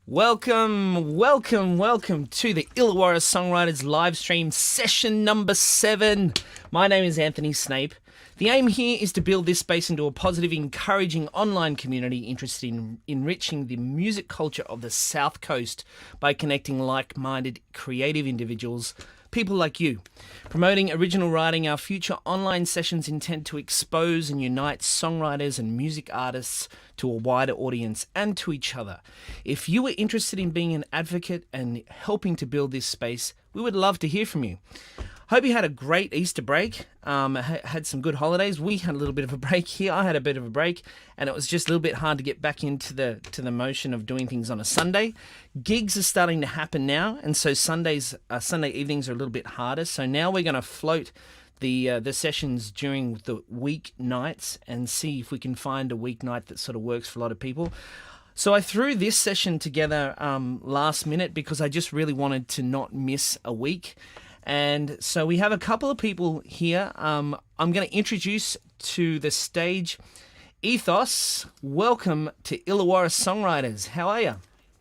Welcome to the Illawarra Songwriters live stream session number 7. My name is Anthony Snape. The aim here is to build this space into a positive, encouraging online community interested in enriching the music culture of the South Coast by connecting like-minded creative individuals, people like you. Promoting original writing, our future online sessions intend to expose and unite songwriters and music artists to a wider audience and to each other. If you are interested in being an advocate and helping to build this space, we would love to hear from you. Hope you had a great Easter break, had some good holidays. We had a little bit of a break here. I had a bit of a break, and it was just a little bit hard to get back into the motion of doing things on a Sunday. Gigs are starting to happen now, and so Sunday evenings are a little bit harder. So now we're going to float the sessions during the week nights and see if we can find a weeknight that sort of works for a lot of people. So I threw this session together last minute because I just really wanted to not miss a week. And so we have a couple of people here. I'm going to introduce to the stage Ethos. Welcome to Illawarra Songwriters. How are you?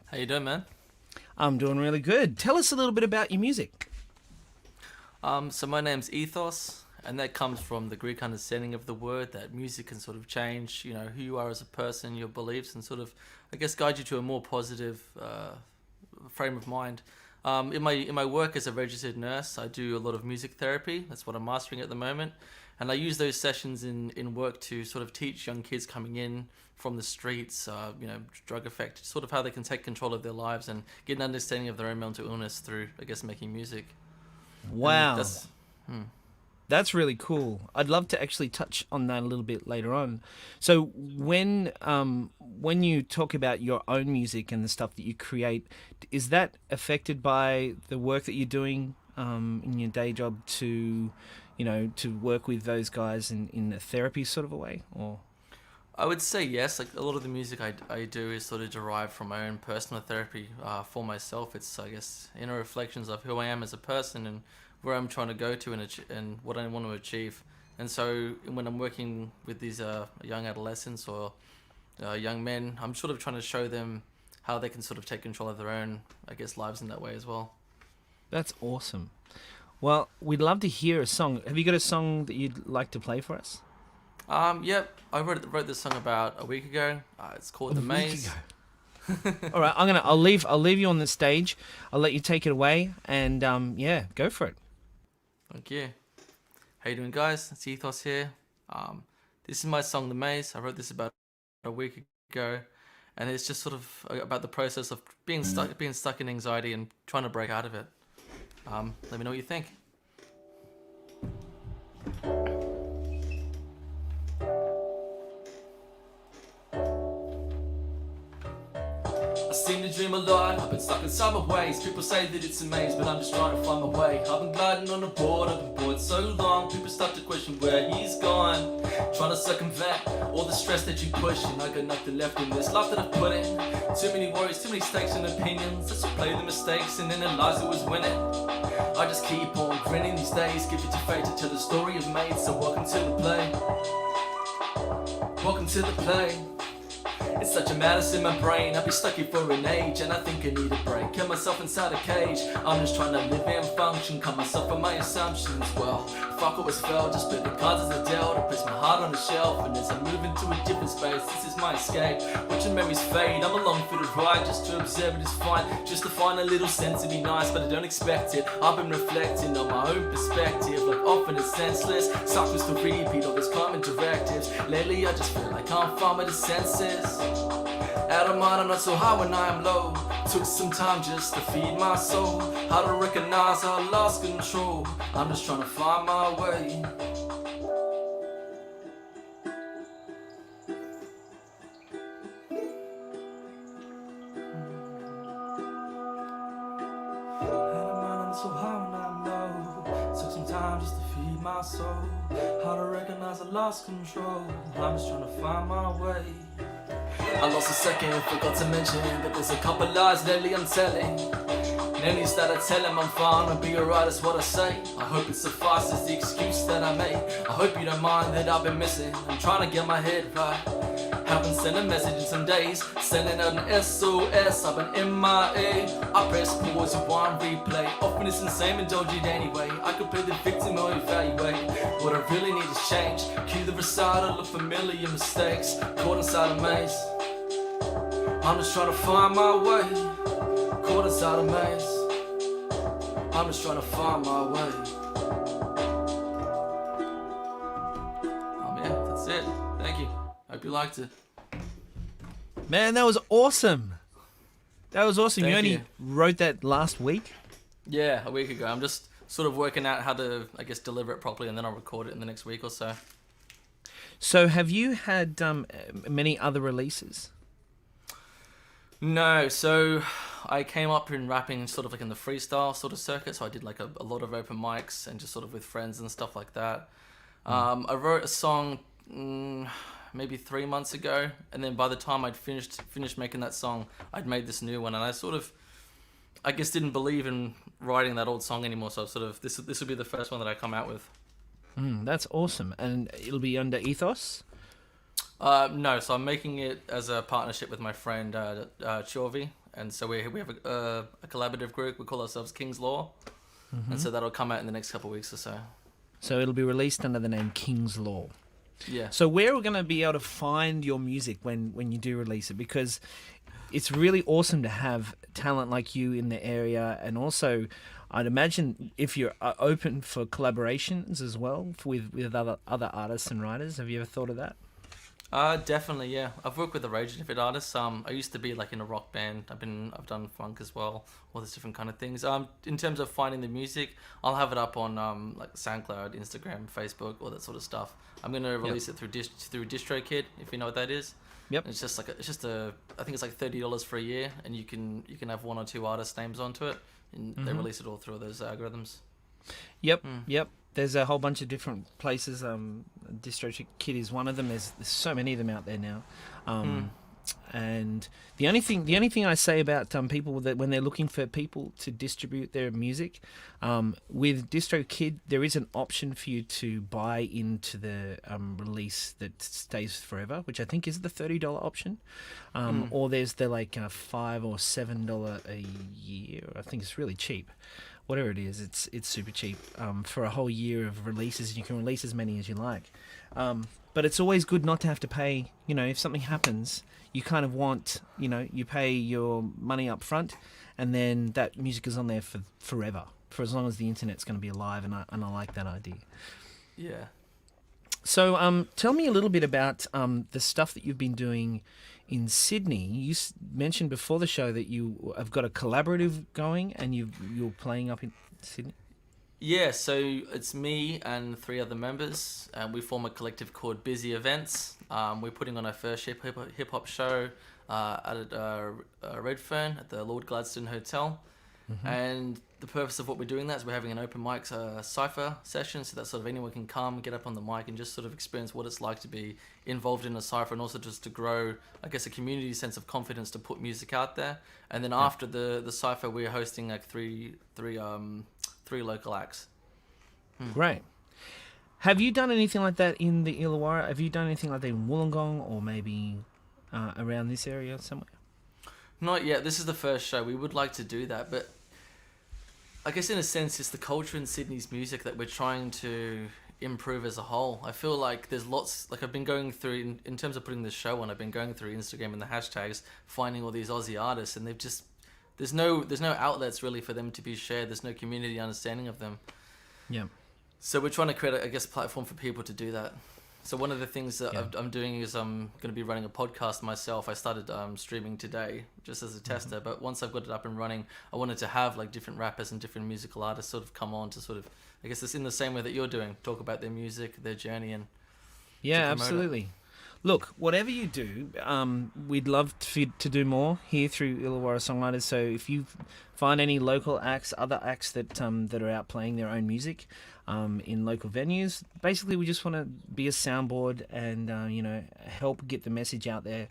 How you doing, man? I'm doing really good. Tell us a little bit about your music. So my name's Ethos, and that comes from the Greek understanding of the word, that music can sort of change, who you are as a person, your beliefs, and sort of, I guess, guide you to a more positive frame of mind. In my work as a registered nurse, I do a lot of music therapy. That's what I'm mastering at the moment. And I use those sessions in work to sort of teach young kids coming in from the streets, drug effect, sort of how they can take control of their lives and get an understanding of their own mental illness through, I guess, making music. Wow. That's really cool. I'd love to actually touch on that a little bit later on. So when you talk about your own music and the stuff that you create, is that affected by the work that you're doing in your day job to work with those guys in a therapy sort of a way? Or I would say yes. Like a lot of the music I do is sort of derived from my own personal therapy for myself. It's, I guess, inner reflections of who I am as a person and where I'm trying to go to and what I want to achieve. And so when I'm working with these young adolescents or young men, I'm sort of trying to show them how they can sort of take control of their own, I guess, lives in that way as well. That's awesome. Well, we'd love to hear a song. Have you got a song that you'd like to play for us? Yep. I wrote this song about a week ago. It's called The Maze. All right, I'll leave you on the stage. I'll let you take it away, and go for it. Thank you. How you doing, guys? It's Ethos here. This is my song, The Maze. I wrote this about a week ago, and it's just sort of about the process of being stuck in anxiety and trying to break out of it. Let me know what you think. I seem to dream a lot, I've been stuck in summer ways. People say that it's a maze, but I'm just trying to find my way. I've been gliding on a board, I've been bored so long. People start to question where he's gone. Trying to circumvent all the stress that you push, and I got nothing left in this life that I've put in. Too many worries, too many stakes and opinions. Let's play the mistakes and analyze who was winning. I just keep on grinning these days, give it to fate to tell the story of made. So welcome to the play. Welcome to the play. It's such a madness in my brain. I've been stuck here for an age, and I think I need a break. Kept myself inside a cage. I'm just trying to live and function. Cut myself from my assumptions. Well, fuck what was felt. Just put the cards as a dealt. I place my heart on the shelf, and as I move into a different space, this is my escape. Watching memories fade. I'm along for the ride. Just to observe it is fine. Just to find a little sense to be nice, but I don't expect it. I've been reflecting on my own perspective. Like often it's senseless. Cycles to repeat all these common directives. Lately I just feel like I'm far with the senses. Out of mind, I'm not so high when I am low. Took some time just to feed my soul. How to recognize I lost control. I'm just trying to find my way. So high when I'm low. Took some time just to feed my soul. How to recognize I lost control. I'm just trying to find my way. I lost a second, forgot to mention that there's a couple lies lately I'm telling. Any that I tell him I'm fine, I'll be alright, that's what I say. I hope it suffices the excuse that I make. I hope you don't mind that I've been missing. I'm trying to get my head right. Haven't sent a message in some days, sending out an SOS. I've been MIA. I press pause, rewind, replay. Often it's insane and don't it anyway. I could play the victim or evaluate. What I really need is change. Cue the recital of familiar mistakes. Caught inside a maze. I'm just trying to find my way. Caught inside a maze. I'm just trying to find my way. Yeah, that's it. Thank you. Hope you liked it. Man, that was awesome. That was awesome. Thank You only you. wrote that last week? Yeah, a week ago. I'm just sort of working out how to, I guess, deliver it properly, and then I'll record it in the next week or so. So have you had many other releases? No, so I came up in rapping sort of like in the freestyle sort of circuit, so I did like a lot of open mics and just sort of with friends and stuff like that. I wrote a song maybe 3 months ago, and then by the time I'd finished making that song, I'd made this new one, and I sort of, I guess, didn't believe in writing that old song anymore, so sort of this would be the first one that I come out with. That's awesome. And it'll be under Ethos? No, so I'm making it as a partnership with my friend Chorvy, and so we have a collaborative group. We call ourselves King's Law, and so that'll come out in the next couple of weeks or so. So it'll be released under the name King's Law. Yeah. So where are we going to be able to find your music when you do release it? Because it's really awesome to have talent like you in the area, and also I'd imagine if you're open for collaborations as well with other artists and writers. Have you ever thought of that? Definitely, yeah. I've worked with a range of different artists. I used to be like in a rock band. I've done funk as well, all these different kind of things. In terms of finding the music, I'll have it up on like SoundCloud, Instagram, Facebook, all that sort of stuff. I'm gonna release it through DistroKid, if you know what that is. Yep. And it's just I think it's like $30 for a year, and you can have one or two artist names onto it, and they release it all through those algorithms. Yep. There's a whole bunch of different places. DistroKid is one of them. There's so many of them out there now. And the only thing I say about people that when they're looking for people to distribute their music, with DistroKid there is an option for you to buy into the release that stays forever, which I think is the $30 option, or there's the like $5 or $7 a year. I think it's really cheap. Whatever it is, it's super cheap for a whole year of releases, and you can release as many as you like. But it's always good not to have to pay. You know, if something happens, you kind of want, you pay your money up front, and then that music is on there for forever, for as long as the internet's going to be alive, and I like that idea. Yeah. So tell me a little bit about the stuff that you've been doing in Sydney. You mentioned before the show that you have got a collaborative going, and you're playing up in Sydney. Yeah, so it's me and 3 other members, and we form a collective called Busy Events. We're putting on our first hip hop show at Redfern at the Lord Gladstone Hotel. And the purpose of what we're doing that is we're having an open mic cypher session, so that sort of anyone can come, get up on the mic, and just sort of experience what it's like to be involved in a cypher, and also just to grow, I guess, a community sense of confidence to put music out there. And then after the cypher, we're hosting like three local acts. Great. Have you done anything like that in the Illawarra? Have you done anything like that in Wollongong, or maybe around this area somewhere? Not yet. This is the first show. We would like to do that, but I guess in a sense it's the culture in Sydney's music that we're trying to improve as a whole. I feel like there's lots, like I've been going through, in terms of putting this show on, I've been going through Instagram and the hashtags, finding all these Aussie artists, and they've just, there's no outlets really for them to be shared. There's no community understanding of them. Yeah. So we're trying to create, I guess, a platform for people to do that. So one of the things that I'm doing is I'm going to be running a podcast myself. I started streaming today just as a tester, but once I've got it up and running, I wanted to have like different rappers and different musical artists sort of come on to sort of, I guess it's in the same way that you're doing, talk about their music, their journey, and absolutely. Look, whatever you do, we'd love to do more here through Illawarra Songwriters. So if you find any local acts, other acts that are out playing their own music in local venues, basically we just want to be a soundboard and help get the message out there,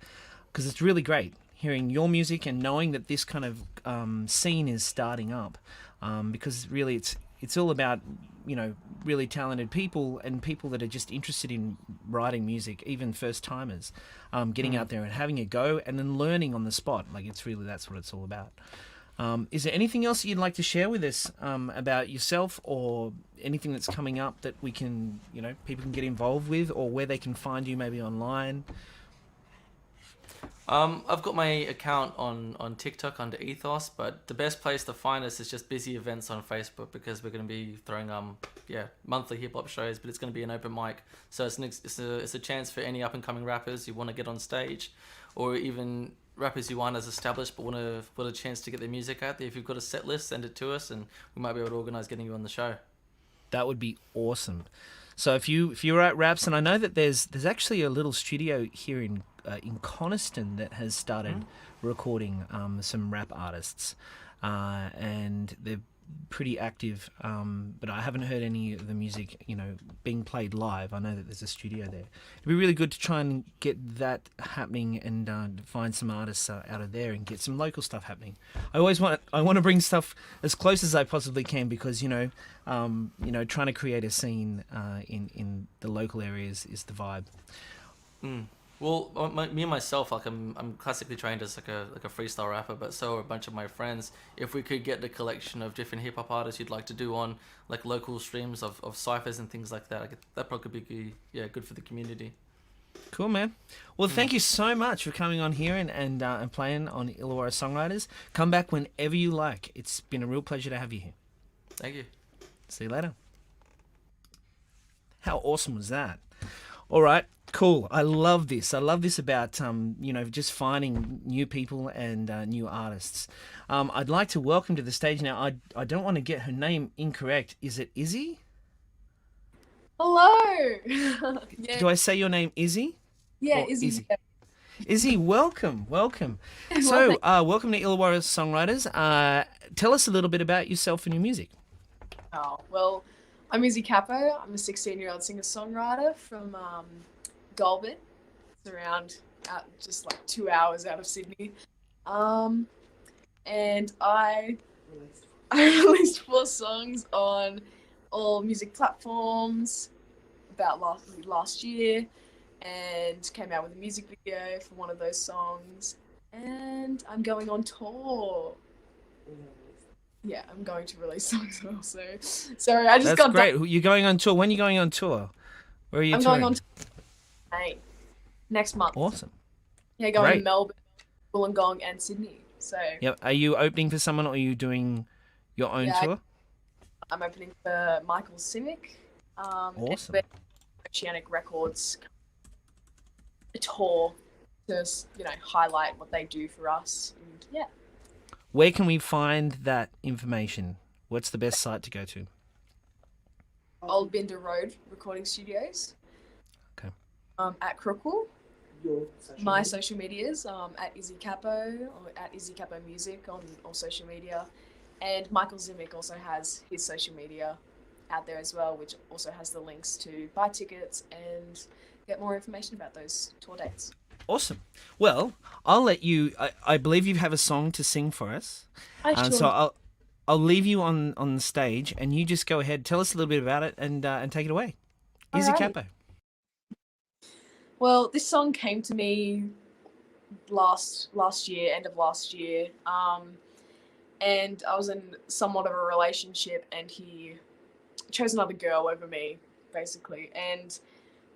because it's really great hearing your music and knowing that this kind of scene is starting up, because really it's all about really talented people and people that are just interested in writing music, even first timers, getting out there and having a go and then learning on the spot. Like, it's really, that's what it's all about. Is there anything else you'd like to share with us about yourself, or anything that's coming up that we can, people can get involved with, or where they can find you maybe online? I've got my account on TikTok under Ethos, but the best place to find us is just Busy Events on Facebook, because we're going to be throwing monthly hip hop shows, but it's going to be an open mic, so it's a chance for any up and coming rappers who want to get on stage, or even rappers who aren't as established but want a chance to get their music out there. If you've got a set list, send it to us, and we might be able to organise getting you on the show. That would be awesome. So if you're at Raps, and I know that there's actually a little studio here in Coniston that has started recording some rap artists, and they're pretty active, but I haven't heard any of the music being played live. I know that there's a studio there. It'd be really good to try and get that happening, and find some artists out of there and get some local stuff happening. I want to bring stuff as close as I possibly can, because trying to create a scene in the local areas is the vibe. Well, me and myself, like I'm classically trained as like a freestyle rapper, but so are a bunch of my friends. If we could get the collection of different hip hop artists you'd like to do on like local streams of ciphers and things like that, that probably could be good for the community. Cool, man. Well, thank you so much for coming on here and playing on Illawarra Songwriters. Come back whenever you like. It's been a real pleasure to have you here. Thank you. See you later. How awesome was that? All right. Cool. I love this. I love this about, just finding new people and new artists. I'd like to welcome to the stage now. I don't want to get her name incorrect. Is it Izzy? Hello. Yeah. Do I say your name Izzy? Yeah, Izzy. Izzy, welcome. So, welcome to Illawarra Songwriters. Tell us a little bit about yourself and your music. Oh, well, I'm Izzy Capo. I'm a 16-year-old singer-songwriter from Goulburn. It's around just like 2 hours out of Sydney. And I released 4 songs on all music platforms about last year, and came out with a music video for one of those songs. And I'm going on tour. Yeah, I'm going to release songs also. Sorry, I just got great. You're going on tour. When are you going on tour? Where are you touring? I'm going on tour next month. Awesome. Yeah, going to Melbourne, Wollongong, and Sydney. So. Yep. Are you opening for someone, or are you doing your own tour? I'm opening for Michael Simic. Awesome. And Oceanic Records a tour to highlight what they do for us. And yeah. Where can we find that information? What's the best site to go to? Old Binder Road Recording Studios. Okay. At Crookle. My social medias at Izzy Capo, or at Izzy Capo Music on all social media. And Michael Zimic also has his social media out there as well, which also has the links to buy tickets and get more information about those tour dates. Awesome. Well, I'll let you. I believe you have a song to sing for us. Sure. So I'll leave you on the stage, and you just go ahead, tell us a little bit about it, and take it away. Izzy Capo. Well, this song came to me last year, end of last year. And I was in somewhat of a relationship, and he chose another girl over me, basically. And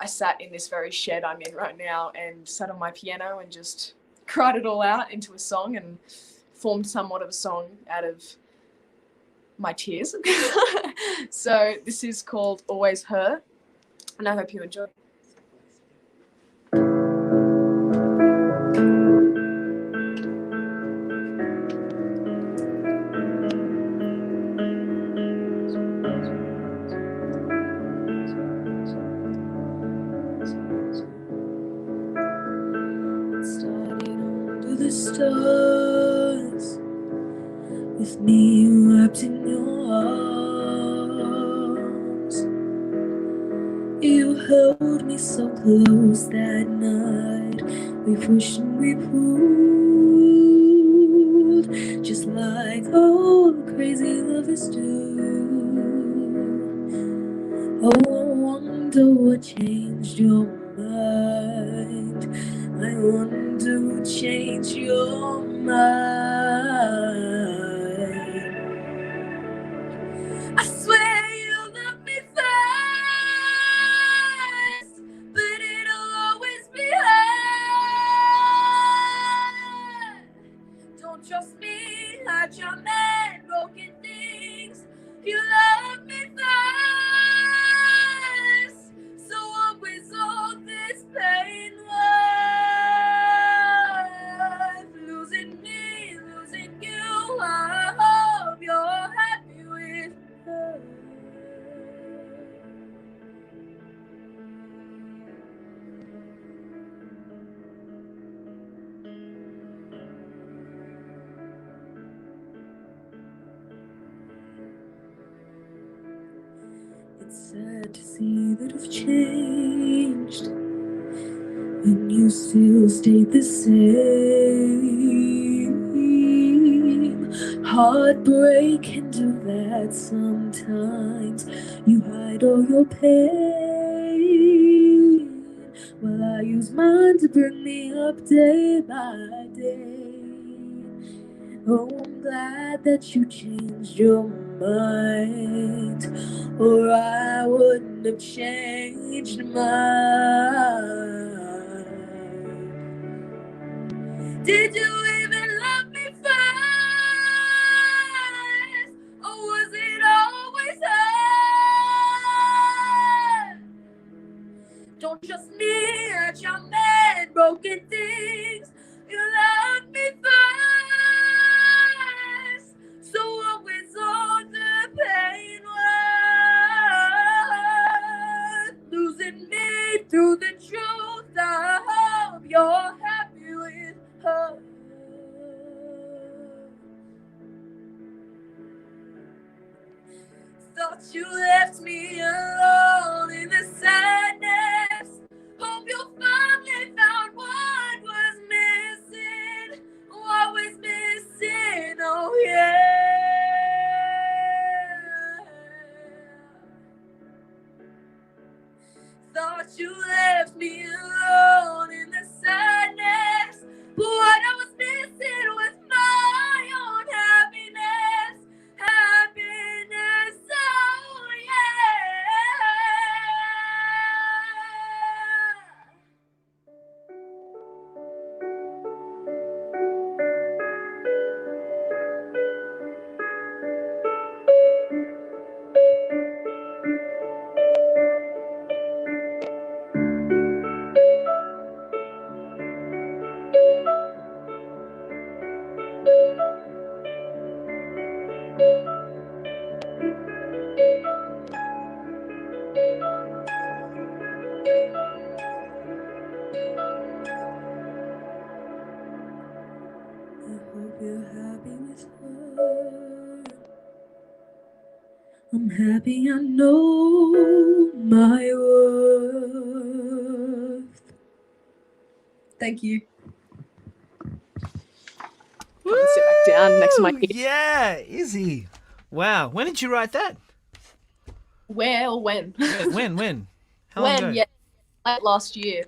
I sat in this very shed I'm in right now, and sat on my piano and just cried it all out into a song, and formed somewhat of a song out of my tears. So this is called Always Her, and I hope you enjoy. The stars, with me wrapped in your arms. You held me so close that night. We pushed and we pulled, just like all crazy lovers do. wonder what changed your mind. I wonder what changed your mind. I swear you love me first, but it'll always be hard. Don't trust me, hide your man, broken things. You love me first, so what was all this pain worth? Losing me, losing you, I hope you're happy with her. It's sad to see that I've changed when you still stayed the same. Heartbreak can do that sometimes. You hide all your pain while I use mine to bring me up day by day. Oh, I'm glad that you changed your mind, or I wouldn't have changed mine. Did you even love me first, or was it always her? Don't trust me, hurt your man, broken things. You love me first, so what was all the pain worth? Losing me through the truth, I hope you're happy with her. Thought you left me alone in the sadness. Hope you finally found what was missing. What was missing, oh yeah. Thought you left me alone in the sadness. But what I was missing was my own happiness. Happiness, oh I hope you're happy with her. I'm happy I know my worth. Thank you. Come and sit back down next to my kid. Yeah, Izzy. Wow. When did you write that? When? When? How long ago? When? Yeah, like last year.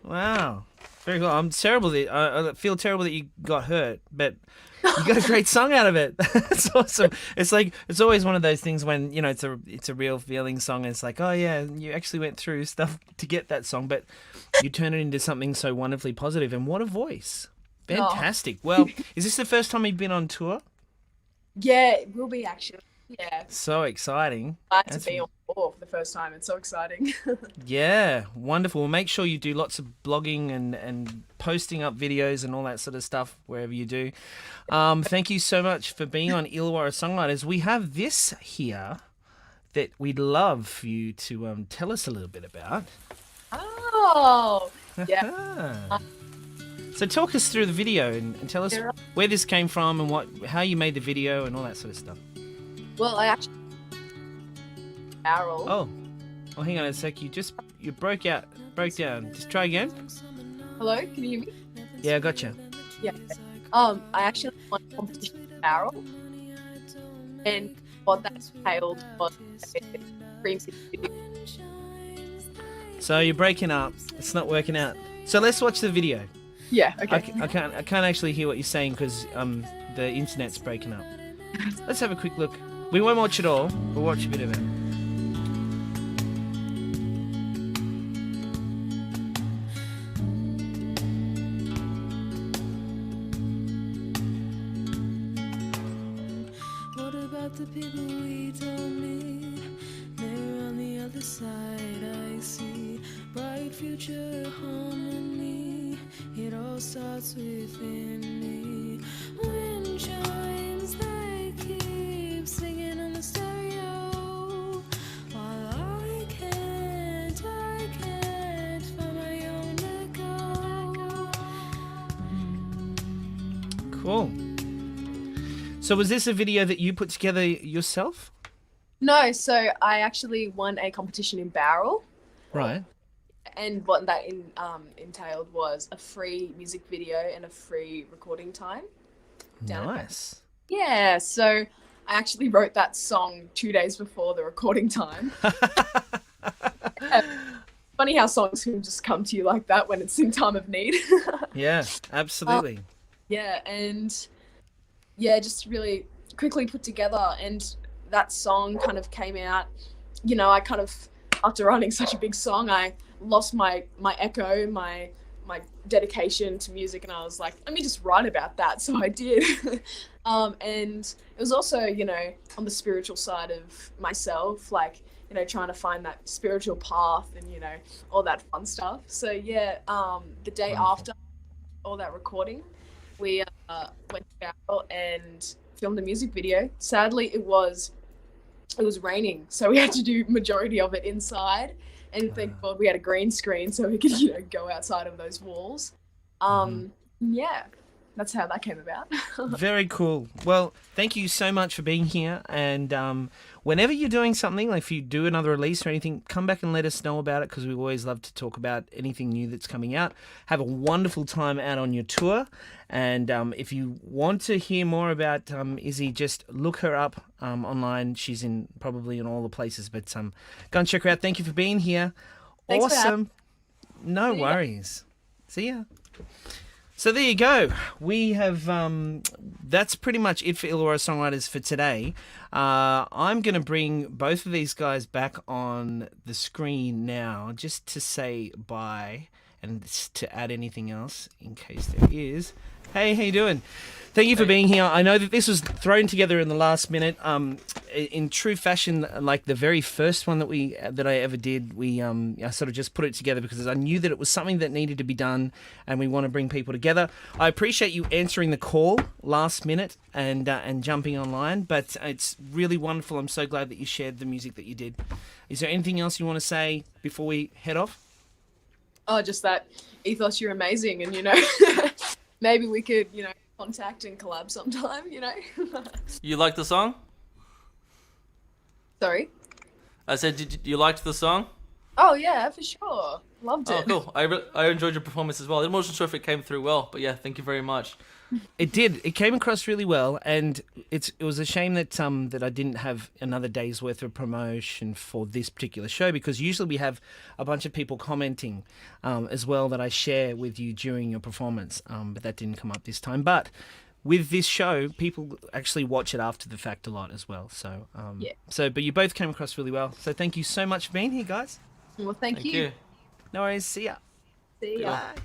Wow. Very cool. I'm terrible that I feel terrible that you got hurt, but you got a great song out of it. It's awesome. It's like it's always one of those things when it's a real feeling song. And it's like, oh yeah, you actually went through stuff to get that song, but you turn it into something so wonderfully positive. And what a voice! Fantastic. Well, is this the first time you've been on tour? Yeah, it will be actually. Yeah. So exciting. Glad to be on tour for the first time. It's so exciting. Yeah, wonderful. Well, make sure you do lots of blogging and posting up videos and all that sort of stuff wherever you do. Thank you so much for being on Illawarra Songwriters. We have this here that we'd love for you to tell us a little bit about. Oh, yeah. So talk us through the video and tell us where this came from and how you made the video and all that sort of stuff. Well, I actually barrel. Oh, hang on a sec. You broke down. Just try again. Hello, can you hear me? Yeah, I gotcha. Yeah. I actually won a competition with barrel, and what that entailed was a dream video. So you're breaking up. It's not working out. So let's watch the video. Yeah. Okay. I can't actually hear what you're saying because the internet's breaking up. Let's have a quick look. We won't watch it all. We'll watch a bit of it. What about the people we don't meet? They're on the other side, I see. Bright future harmony. It all starts within me. Wind chimes, they keep singing on the stereo. While I can't find my own echo. Cool. So was this a video that you put together yourself? No, so I actually won a competition in Barrel. Right. And what that entailed was a free music video and a free recording time. Nice. Yeah, so I actually wrote that song 2 days before the recording time. Funny how songs can just come to you like that when it's in time of need. Yeah, absolutely. Yeah, and yeah, just really quickly put together, and that song kind of came out, you know, I kind of, after writing such a big song, I lost my echo, my dedication to music, and I was like, let me just write about that. So I did. And it was also, you know, on the spiritual side of myself, like, you know, trying to find that spiritual path and, you know, all that fun stuff. So yeah, the day after all that recording, we went out and filmed a music video. Sadly, it was raining, so we had to do majority of it inside. And thank God we had a green screen so we could, you know, go outside of those walls. Yeah, that's how that came about. Very cool. Well, thank you so much for being here. And whenever you're doing something, like if you do another release or anything, come back and let us know about it because we always love to talk about anything new that's coming out. Have a wonderful time out on your tour. And if you want to hear more about Izzy, just look her up online. She's probably in all the places, but go and check her out. Thank you for being here. Thanks for awesome. No worries. See ya. So there you go. We have, that's pretty much it for Illawarra Songwriters for today. I'm going to bring both of these guys back on the screen now just to say bye and to add anything else in case there is. Hey, how you doing? Thank you for being here. I know that this was thrown together in the last minute. In true fashion, like the very first one that I ever did, I sort of just put it together because I knew that it was something that needed to be done, and we want to bring people together. I appreciate you answering the call last minute and jumping online, but it's really wonderful. I'm so glad that you shared the music that you did. Is there anything else you want to say before we head off? Oh, just that Ethos, you're amazing, and you know, maybe we could, you know, contact and collab sometime, you know. You like the song? Sorry? I said, did you liked the song? Oh yeah, for sure. Loved it. Oh, cool. I enjoyed your performance as well. I wasn't sure if it came through well, but yeah, thank you very much. It did. It came across really well, and it was a shame that that I didn't have another day's worth of promotion for this particular show, because usually we have a bunch of people commenting as well that I share with you during your performance, but that didn't come up this time. But with this show, people actually watch it after the fact a lot as well. So Yeah. but you both came across really well. So thank you so much for being here, guys. Well, thank Thank you. you. No worries. See ya. See ya. Bye.